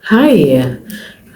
Hi,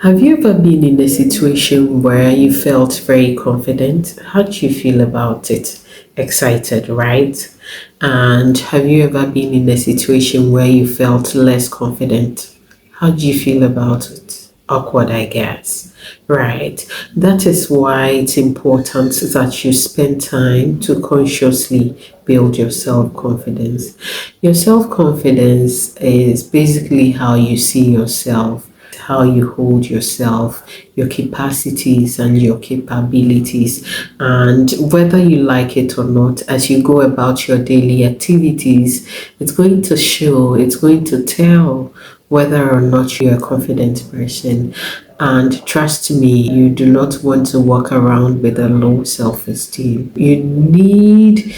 have you ever been in a situation where you felt very confident? How do you feel about it? Excited, right? And have you ever been in a situation where you felt less confident? How do you feel about it? Awkward, I guess. Right. That is why it's important that you spend time to consciously build your self confidence. Your self confidence is basically how you see yourself, how you hold yourself, your capacities and your capabilities. And whether you like it or not, as you go about your daily activities, it's going to show, it's going to tell whether or not you're a confident person. And trust me, you do not want to walk around with a low self esteem. You need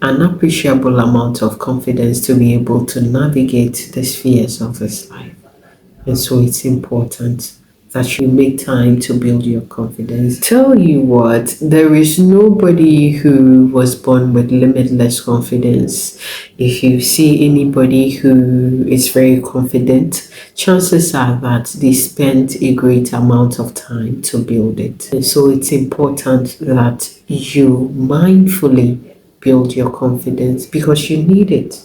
an appreciable amount of confidence to be able to navigate the spheres of this life. And so it's important that you make time to build your confidence. Tell you what, there is nobody who was born with limitless confidence. If you see anybody who is very confident, chances are that they spent a great amount of time to build it. And so it's important that you mindfully build your confidence because you need it.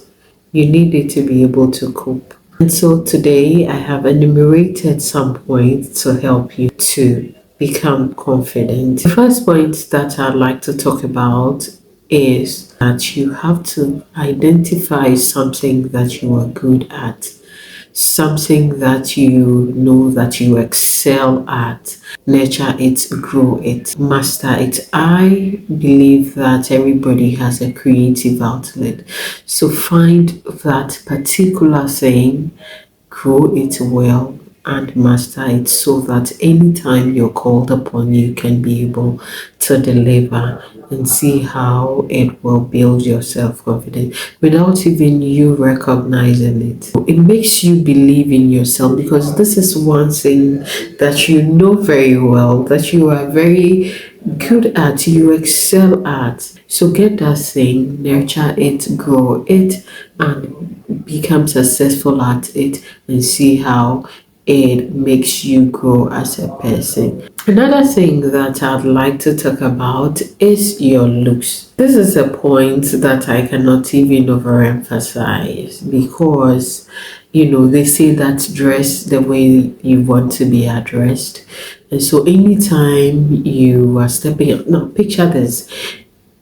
You need it to be able to cope. And so today I have enumerated some points to help you to become confident. The first point that I'd like to talk about is that you have to identify something that you are good at, something that you know that you excel at. Nurture it, grow it, master it. I believe that everybody has a creative outlet. So find that particular thing, grow it well, and master it so that anytime you're called upon, you can be able to deliver and see how it will build your self confidence without even you recognizing it. It makes you believe in yourself because this is one thing that you know very well, that you are very good at, you excel at. So get that thing, nurture it, grow it, and become successful at it and see how it makes you grow as a person. Another thing that I'd like to talk about is your looks. This is a point that I cannot even overemphasize because they say that dress the way you want to be addressed. And so anytime you are stepping up, now picture this.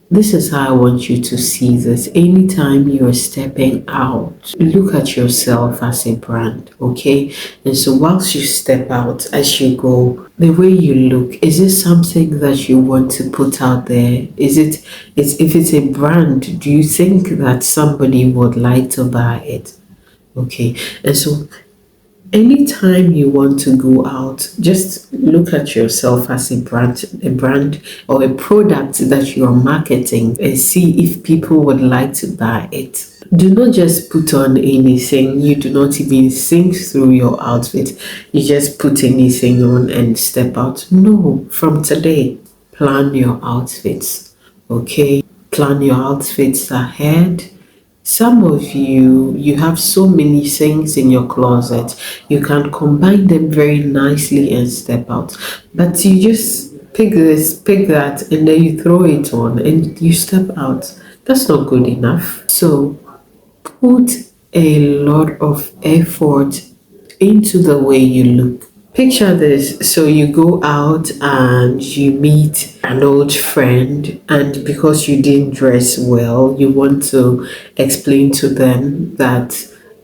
This is how I want you to see this. Anytime you are stepping out, look at yourself as a brand, okay? And so whilst you step out, as you go, the way you look, is it something that you want to put out there? If it's a brand, do you think that somebody would like to buy it? Okay, and so anytime you want to go out, just look at yourself as a brand or a product that you are marketing and see if people would like to buy it. Do not just put on anything. You do not even think through your outfit. You just put anything on and step out. No, from today, plan your outfits. Okay? Plan your outfits ahead. Some of you have so many things in your closet. You can combine them very nicely and step out. But you just pick this, pick that, and then you throw it on and you step out. That's not good enough. So put a lot of effort into the way you look. Picture this. So you go out and you meet an old friend, and because you didn't dress well, you want to explain to them that,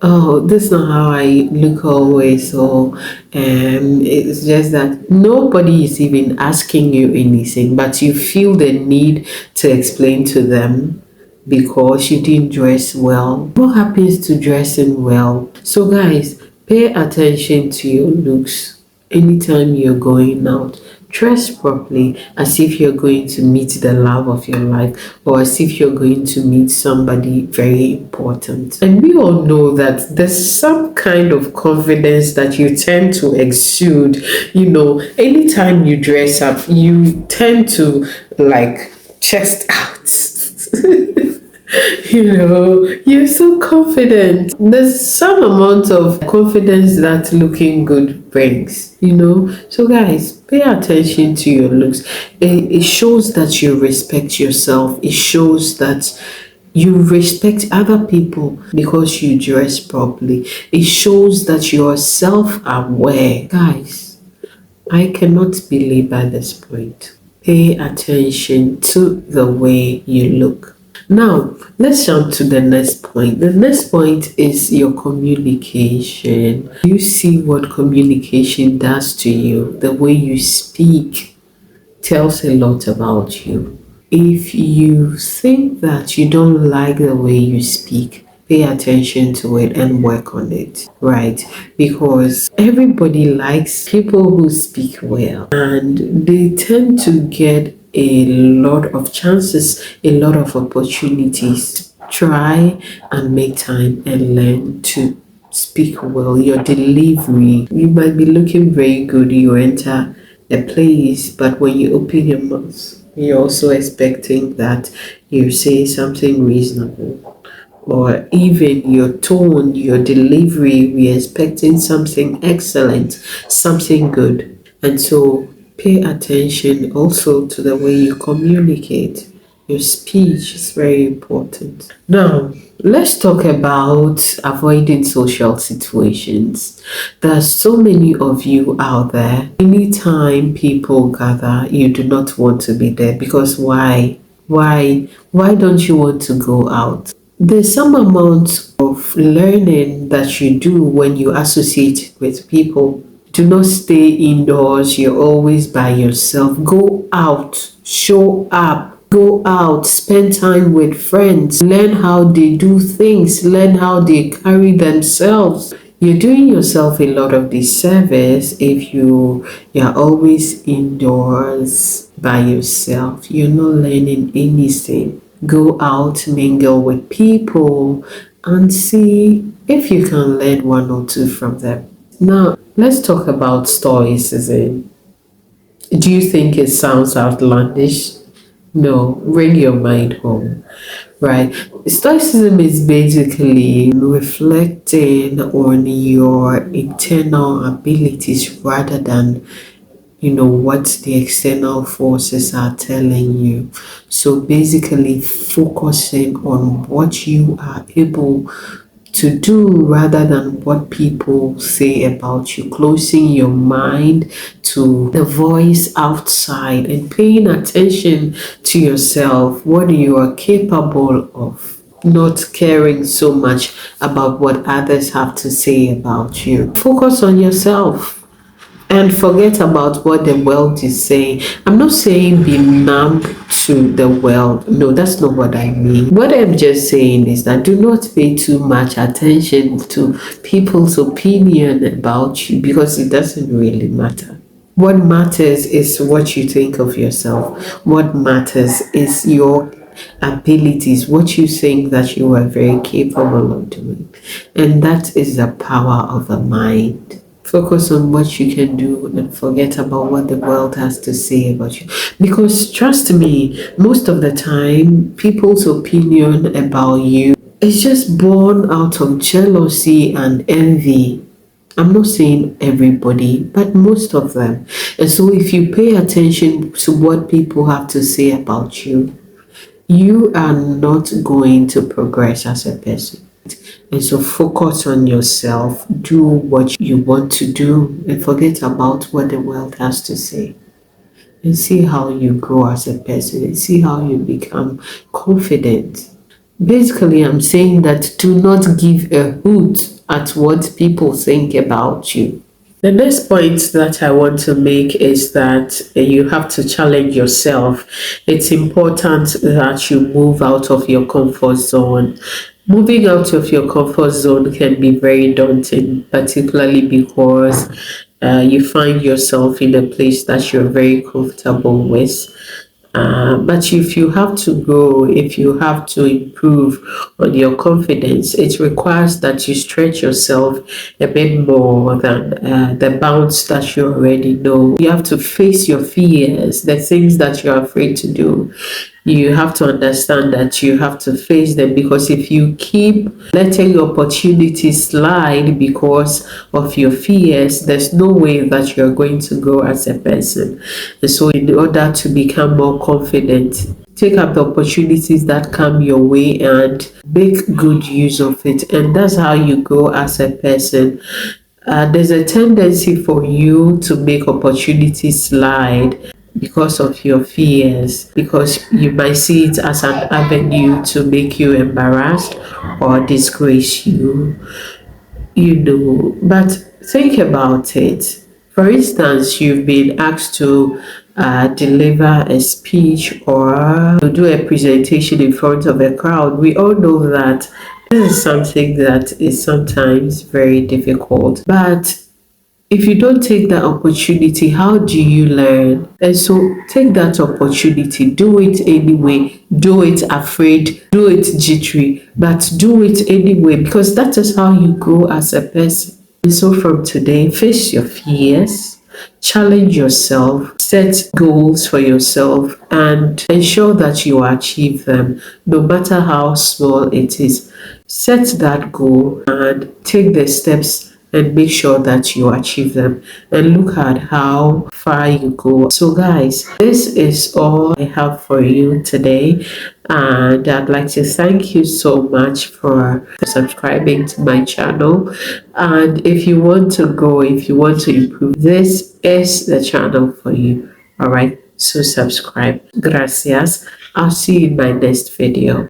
oh, this is not how I look always. So it's just that nobody is even asking you anything, but you feel the need to explain to them because you didn't dress well. What happens to dressing well? So, guys, pay attention to your looks anytime you're going out. Dress properly as if you're going to meet the love of your life or as if you're going to meet somebody very important. And we all know that there's some kind of confidence that you tend to exude. Anytime you dress up, you tend to like chest out. You're so confident. There's some amount of confidence that looking good brings. So, guys, pay attention to your looks. It shows that you respect yourself, it shows that you respect other people because you dress properly, it shows that you are self aware. Guys, I cannot believe at this point. Pay attention to the way you look. Now, let's jump to the next point. The next point is your communication. You see what communication does to you. The way you speak tells a lot about you. If you think that you don't like the way you speak, pay attention to it and work on it, right? Because everybody likes people who speak well, and they tend to get a lot of chances, a lot of opportunities. Try and make time and learn to speak well. Your delivery, you might be looking very good, you enter a place, but when you open your mouth, you're also expecting that you say something reasonable, or even your tone, your delivery, we're expecting something excellent, something good. And so pay attention also to the way you communicate. Your speech is very important. Now, let's talk about avoiding social situations. There's so many of you out there. Anytime people gather, you do not want to be there because why? Why don't you want to go out? There's some amount of learning that you do when you associate with people. Do not stay indoors, you're always by yourself. Go out, show up. Go out, spend time with friends, learn how they do things, learn how they carry themselves. You're doing yourself a lot of disservice if you're always indoors by yourself. You're not learning anything. Go out, mingle with people, and see if you can learn one or two from them. Now, let's talk about stoicism. Do you think it sounds outlandish? No, bring your mind home, right? Stoicism is basically reflecting on your internal abilities rather than what the external forces are telling you. So basically focusing on what you are able to do rather than what people say about you, closing your mind to the voice outside and paying attention to yourself, what you are capable of, not caring so much about what others have to say about you. Focus on yourself and forget about what the world is saying. I'm not saying be numb to the world. No, that's not what I mean. What I'm just saying is that do not pay too much attention to people's opinion about you because it doesn't really matter. What matters is what you think of yourself. What matters is your abilities, what you think that you are very capable of doing. And that is the power of the mind. Focus on what you can do and forget about what the world has to say about you. Because trust me, most of the time, people's opinion about you is just born out of jealousy and envy. I'm not saying everybody, but most of them. And so if you pay attention to what people have to say about you, you are not going to progress as a person. And so focus on yourself, do what you want to do, and forget about what the world has to say. And see how you grow as a person and see how you become confident. Basically, I'm saying that do not give a hoot at what people think about you. The next point that I want to make is that you have to challenge yourself. It's important that you move out of your comfort zone. Moving out of your comfort zone can be very daunting, particularly because you find yourself in a place that you're very comfortable with. But if you have to grow, if you have to improve on your confidence, it requires that you stretch yourself a bit more than the bounds that you already know. You have to face your fears, the things that you're afraid to do. You have to understand that you have to face them, because if you keep letting opportunities slide because of your fears, there's no way that you're going to grow as a person. And so in order to become more confident, take up the opportunities that come your way and make good use of it. And that's how you grow as a person. There's a tendency for you to make opportunities slide because of your fears, because you might see it as an avenue to make you embarrassed or disgrace you, but think about it. For instance, you've been asked to deliver a speech or to do a presentation in front of a crowd. We all know that this is something that is sometimes very difficult, but if you don't take that opportunity, how do you learn? And so take that opportunity, do it anyway, do it afraid, do it jittery, but do it anyway, because that is how you grow as a person. And so from today, face your fears, challenge yourself, set goals for yourself, and ensure that you achieve them, no matter how small it is. Set that goal and take the steps and make sure that you achieve them, and look at how far you go. So guys, this is all I have for you today, and I'd like to thank you so much for subscribing to my channel. And if you want to grow, if you want to improve, this is the channel for you. All right, so subscribe. Gracias. I'll see you in my next video.